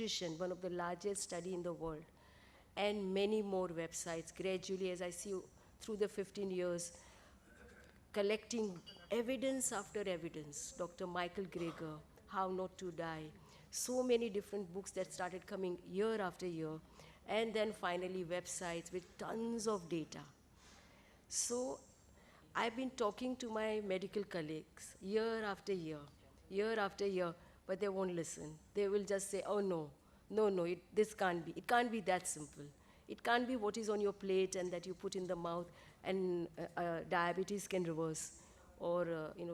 nutrition, one of the largest study in the world, and many more websites. Gradually, as I see through the 15 years, collecting evidence after evidence. Dr. Michael Greger, How Not to Die. So many different books that started coming year after year. And then finally websites with tons of data. So I've been talking to my medical colleagues year after year, but they won't listen. They will just say, oh no, this can't be. It can't be that simple. It can't be what is on your plate and that you put in the mouth and diabetes can reverse or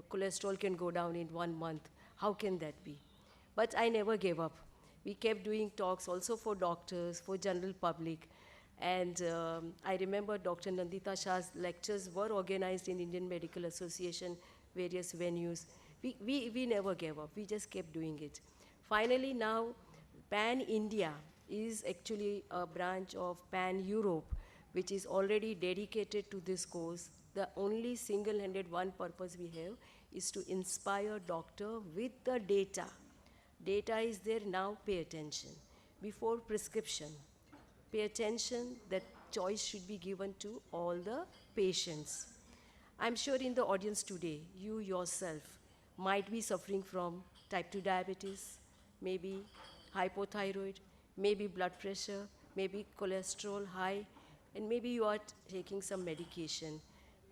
cholesterol can go down in 1 month. How can that be? But I never gave up. We kept doing talks also for doctors, for general public. And I remember Dr. Nandita Shah's lectures were organized in Indian Medical Association, various venues. We never gave up. We just kept doing it. Finally now, Pan India is actually a branch of Pan Europe, which is already dedicated to this cause. The only single-handed one purpose we have is to inspire doctor with the data. Data is there now, pay attention. Before prescription, pay attention that choice should be given to all the patients. I'm sure in the audience today, you yourself might be suffering from type 2 diabetes, maybe hypothyroid, maybe blood pressure, maybe cholesterol high, and maybe you are taking some medication.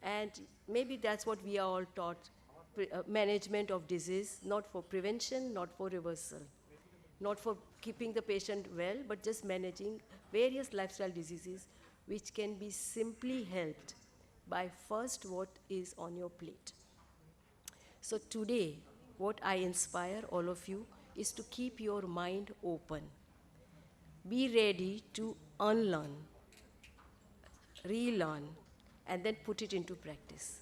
And maybe that's what we are all taught, management of disease, not for prevention, not for reversal, not for keeping the patient well, but just managing various lifestyle diseases which can be simply helped by first what is on your plate. So today, what I inspire all of you is to keep your mind open. Be ready to unlearn, relearn, and then put it into practice.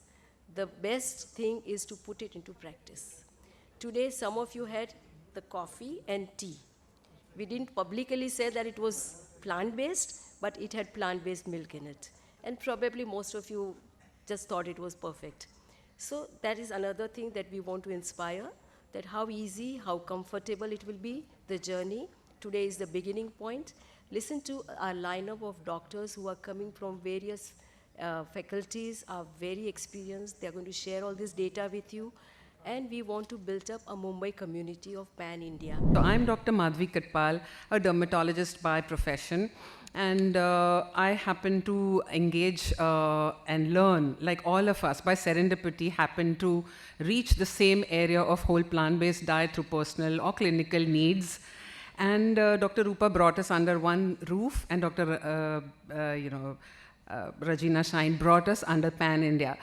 The best thing is to put it into practice. Today, some of you had the coffee and tea. We didn't publicly say that it was plant-based, but it had plant-based milk in it. And probably most of you just thought it was perfect. So that is another thing that we want to inspire, that how easy, how comfortable it will be, the journey. Today is the beginning point. Listen to our lineup of doctors who are coming from various faculties, are very experienced. They're going to share all this data with you. And we want to build up a Mumbai community of Pan-India. So I'm Dr. Madhvi Katpal, a dermatologist by profession. And I happen to engage and learn, like all of us, by serendipity, happen to reach the same area of whole plant-based diet through personal or clinical needs. And Dr. Rupa brought us under one roof, and Dr. Rajeena Shahin brought us under Pan India.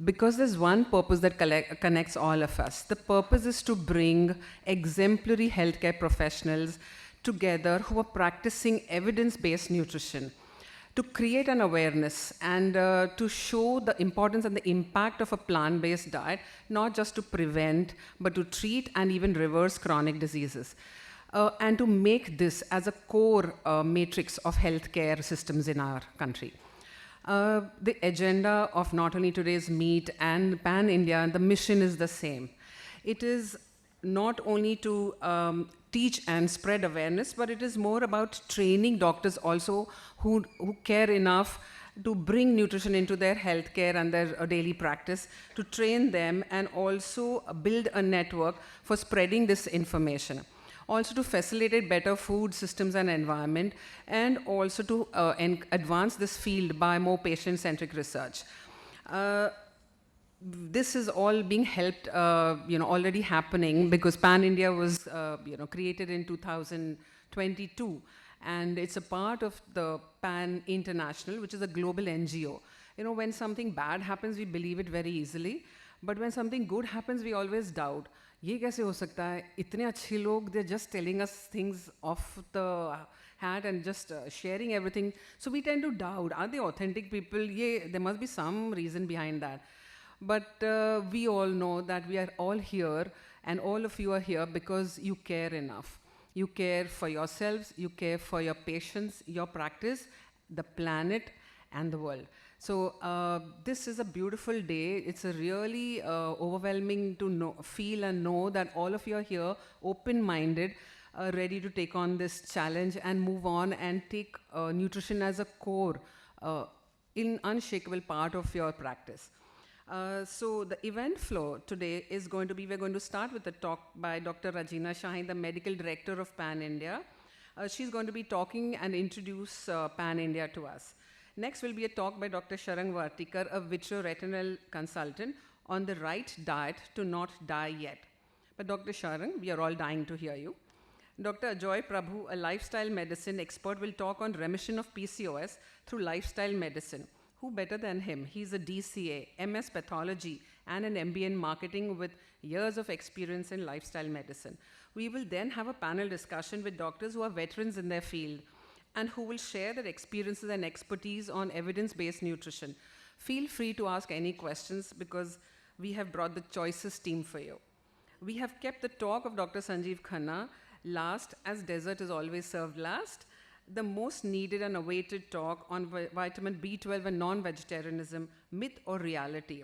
Because there's one purpose that connects all of us. The purpose is to bring exemplary healthcare professionals together who are practicing evidence-based nutrition, to create an awareness and to show the importance and the impact of a plant-based diet, not just to prevent, but to treat and even reverse chronic diseases. And to make this as a core matrix of healthcare systems in our country. The agenda of not only today's meet and Pan India, the mission is the same. It is not only to teach and spread awareness, but it is more about training doctors also who care enough to bring nutrition into their healthcare and their daily practice, to train them and also build a network for spreading this information. Also to facilitate better food systems and environment, and also to advance this field by more patient-centric research. This is all being helped, already happening, because Pan India was, created in 2022, and it's a part of the Pan International, which is a global NGO. When something bad happens, we believe it very easily, but when something good happens, we always doubt. ये कैसे हो सकता है? इतने अच्छे लोग, they're just telling us things off the hat and just sharing everything. So we tend to doubt, are they authentic people? There must be some reason behind that. But we all know that we are all here, and all of you are here because you care enough. You care for yourselves, you care for your patients, your practice, the planet, and the world. So this is a beautiful day. It's a really overwhelming to feel and know that all of you are here, open-minded, ready to take on this challenge and move on and take nutrition as a core, unshakable part of your practice. So the event flow today is going to be, we're going to start with a talk by Dr. Rajeena Shahin, the Medical Director of Pan India. She's going to be talking and introduce Pan India to us. Next will be a talk by Dr. Sharang Wartikar, a vitreoretinal consultant, on the right diet to not die yet. But Dr. Sharang, we are all dying to hear you. Dr. Ajoy Prabhu, a lifestyle medicine expert, will talk on remission of PCOS through lifestyle medicine. Who better than him? He's a DCA, MS Pathology, and an MBA in Marketing with years of experience in lifestyle medicine. We will then have a panel discussion with doctors who are veterans in their field and who will share their experiences and expertise on evidence-based nutrition. Feel free to ask any questions because we have brought the choicest team for you. We have kept the talk of Dr. Sanjeev Khanna last, as dessert is always served last. The most needed and awaited talk on vitamin B12 and non-vegetarianism, myth or reality.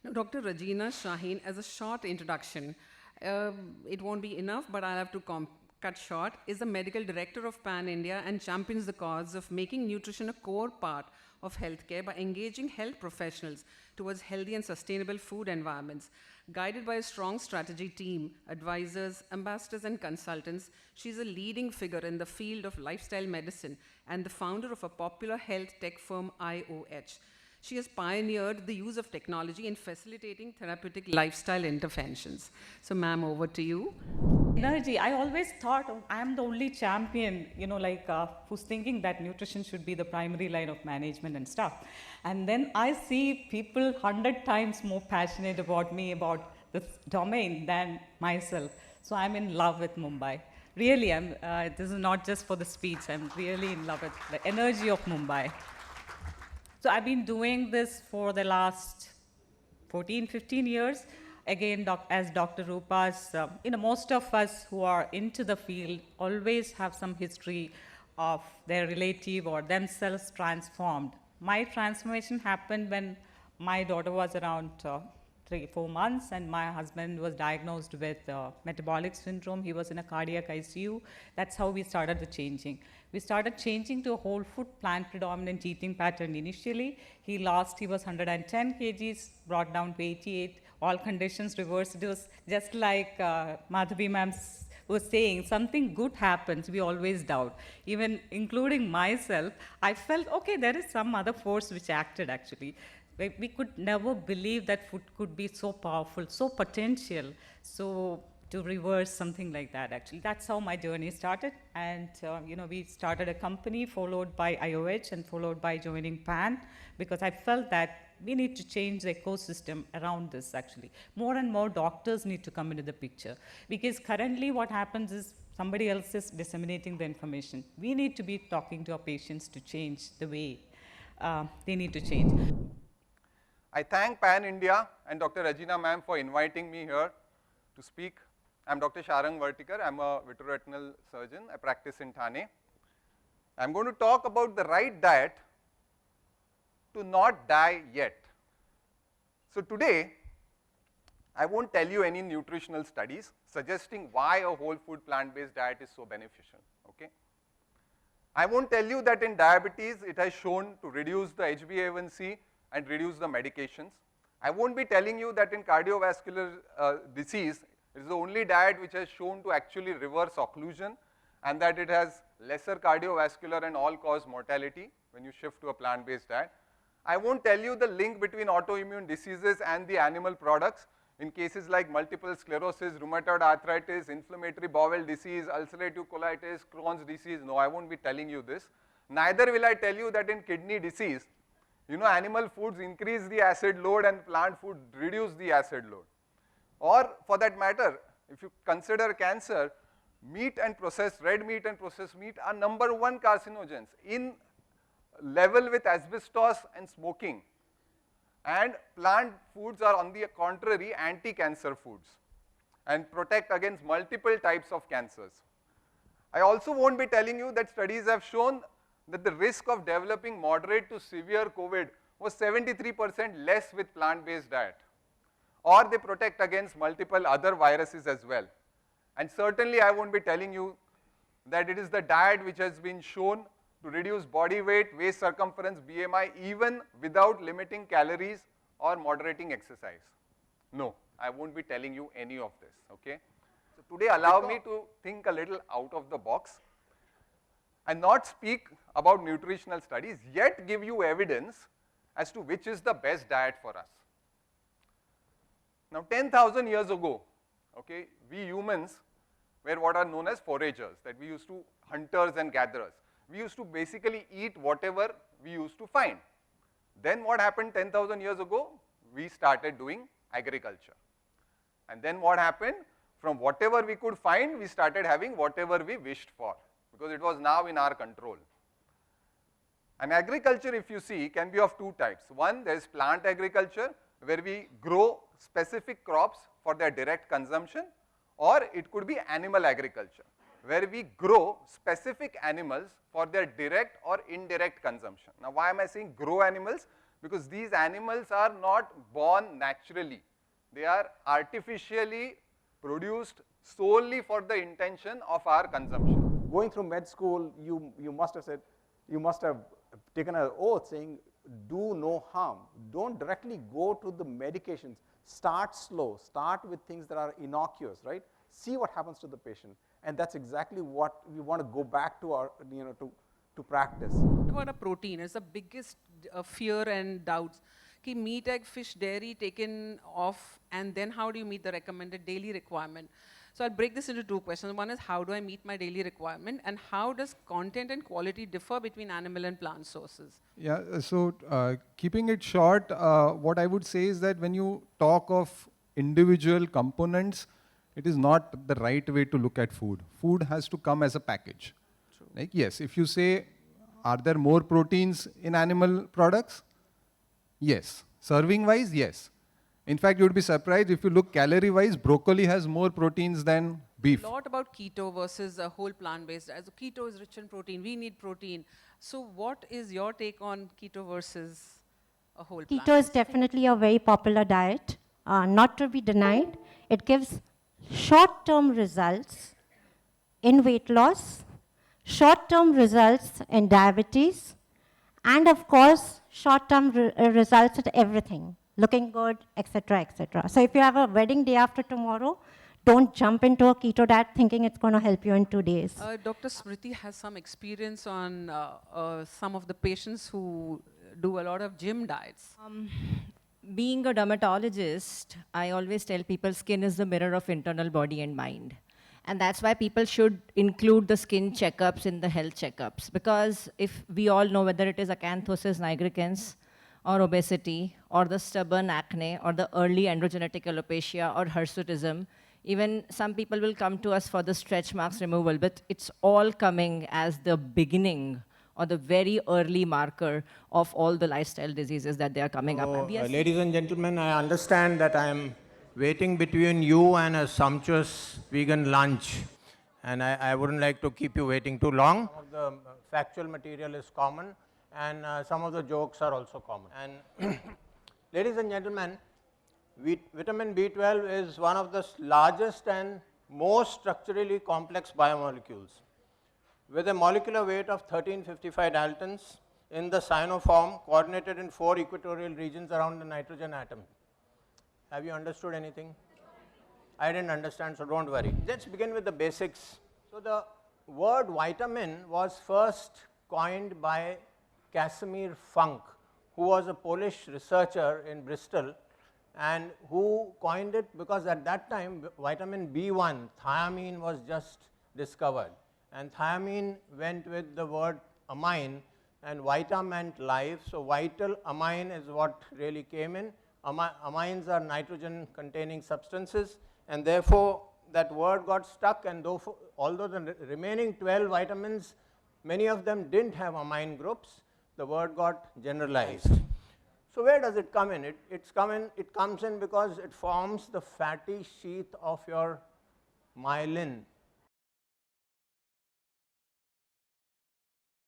Now, Dr. Rajeena Shahin, as a short introduction, it won't be enough, but I'll have to cut short, is the medical director of Pan India and champions the cause of making nutrition a core part of healthcare by engaging health professionals towards healthy and sustainable food environments. Guided by a strong strategy team, advisors, ambassadors, and consultants, she's a leading figure in the field of lifestyle medicine and the founder of a popular health tech firm, IOH. She has pioneered the use of technology in facilitating therapeutic lifestyle interventions. So, ma'am, over to you. Energy. I always thought I am the only champion, who's thinking that nutrition should be the primary line of management and stuff. And then I see people 100 times more passionate about me, about this domain than myself. So I'm in love with Mumbai. Really, this is not just for the speech. I'm really in love with the energy of Mumbai. So I've been doing this for the last 14, 15 years. Again, as Dr. Rupa's, most of us who are into the field always have some history of their relative or themselves transformed. My transformation happened when my daughter was around 3-4 months and my husband was diagnosed with metabolic syndrome. He was in a cardiac ICU. That's how we started the changing. We started changing to a whole food plant predominant eating pattern initially. He was 110 kgs, brought down to 88, all conditions reversed. It was just like Madhavi ma'am was saying, something good happens, we always doubt. Even including myself, I felt, okay, there is some other force which acted actually. We could never believe that food could be so powerful, so potential, so to reverse something like that actually. That's how my journey started. And we started a company followed by IOH and followed by joining PAN because I felt that we need to change the ecosystem around this actually. More and more doctors need to come into the picture because currently what happens is somebody else is disseminating the information. We need to be talking to our patients to change the way they need to change. I thank Pan India and Dr. Rajeena ma'am for inviting me here to speak. I'm Dr. Sharang Wartikar. I'm a vitreoretinal surgeon. I practice in Thane. I'm going to talk about the right diet to not die yet. So today, I won't tell you any nutritional studies suggesting why a whole food plant-based diet is so beneficial. Okay? I won't tell you that in diabetes, it has shown to reduce the HbA1c and reduce the medications. I won't be telling you that in cardiovascular disease, it is the only diet which has shown to actually reverse occlusion and that it has lesser cardiovascular and all-cause mortality when you shift to a plant-based diet. I won't tell you the link between autoimmune diseases and the animal products in cases like multiple sclerosis, rheumatoid arthritis, inflammatory bowel disease, ulcerative colitis, Crohn's disease. No, I won't be telling you this. Neither will I tell you that in kidney disease, animal foods increase the acid load and plant food reduce the acid load. Or for that matter, if you consider cancer, meat and red meat and processed meat are #1 carcinogens in level with asbestos and smoking. And plant foods are on the contrary anti-cancer foods and protect against multiple types of cancers. I also won't be telling you that studies have shown that the risk of developing moderate to severe COVID was 73% less with plant-based diet, or they protect against multiple other viruses as well. And certainly I won't be telling you that it is the diet which has been shown to reduce body weight, waist circumference, BMI, even without limiting calories or moderating exercise. No, I won't be telling you any of this, okay? So today allow me to think a little out of the box and not speak about nutritional studies, yet give you evidence as to which is the best diet for us. Now 10,000 years ago, okay, we humans were what are known as foragers, that we used to hunters and gatherers. We used to basically eat whatever we used to find. Then what happened 10,000 years ago? We started doing agriculture. And then what happened? From whatever we could find, we started having whatever we wished for, because it was now in our control. And agriculture, if you see, can be of two types. One, there is plant agriculture, where we grow specific crops for their direct consumption, or it could be animal agriculture, where we grow specific animals for their direct or indirect consumption. Now, why am I saying grow animals? Because these animals are not born naturally. They are artificially produced solely for the intention of our consumption. Going through med school, you must have said, you must have taken an oath saying, do no harm. Don't directly go to the medications. Start slow. Start with things that are innocuous, right? See what happens to the patient. And that's exactly what we want to go back to our, to practice. What about a protein? It's the biggest fear and doubts. Ki meat, egg, fish, dairy taken off, and then how do you meet the recommended daily requirement? So I'll break this into two questions. One is, how do I meet my daily requirement, and how does content and quality differ between animal and plant sources? Yeah, so keeping it short, what I would say is that when you talk of individual components, it is not the right way to look at food. Food has to come as a package. True. Like, yes, if you say, are there more proteins in animal products? Yes. Serving-wise, yes. In fact, you would be surprised if you look calorie-wise, broccoli has more proteins than beef. A lot about keto versus a whole plant-based. As keto is rich in protein, we need protein. So what is your take on keto versus a whole plant? Keto is definitely a very popular diet, not to be denied. It gives short-term results in weight loss, short-term results in diabetes, and of course, short-term results at everything, looking good, etc., etc. So if you have a wedding day after tomorrow, don't jump into a keto diet thinking it's going to help you in 2 days. Dr. Smriti has some experience on some of the patients who do a lot of gym diets. Being a dermatologist, I always tell people skin is the mirror of internal body and mind. And that's why people should include the skin checkups in the health checkups. Because if we all know whether it is acanthosis nigricans, or obesity, or the stubborn acne, or the early androgenetic alopecia, or hirsutism, even some people will come to us for the stretch marks removal, but it's all coming as the beginning or the very early marker of all the lifestyle diseases that they are coming up. Ladies and gentlemen, I understand that I am waiting between you and a sumptuous vegan lunch, and I wouldn't like to keep you waiting too long. Some of the factual material is common, and some of the jokes are also common. And ladies and gentlemen, vitamin B12 is one of the largest and most structurally complex biomolecules, with a molecular weight of 1355 daltons in the cyanoform, coordinated in 4 equatorial regions around the nitrogen atom. Have you understood anything? I didn't understand, so don't worry. Let's begin with the basics. So the word vitamin was first coined by Casimir Funk, who was a Polish researcher in Bristol, and who coined it because at that time vitamin B1, thiamine, was just discovered. And thiamine went with the word amine, and vita meant life, so vital amine is what really came in. Amines are nitrogen containing substances, and therefore that word got stuck, and although the remaining 12 vitamins, many of them didn't have amine groups, the word got generalized. So where does it come in? It comes in because it forms the fatty sheath of your myelin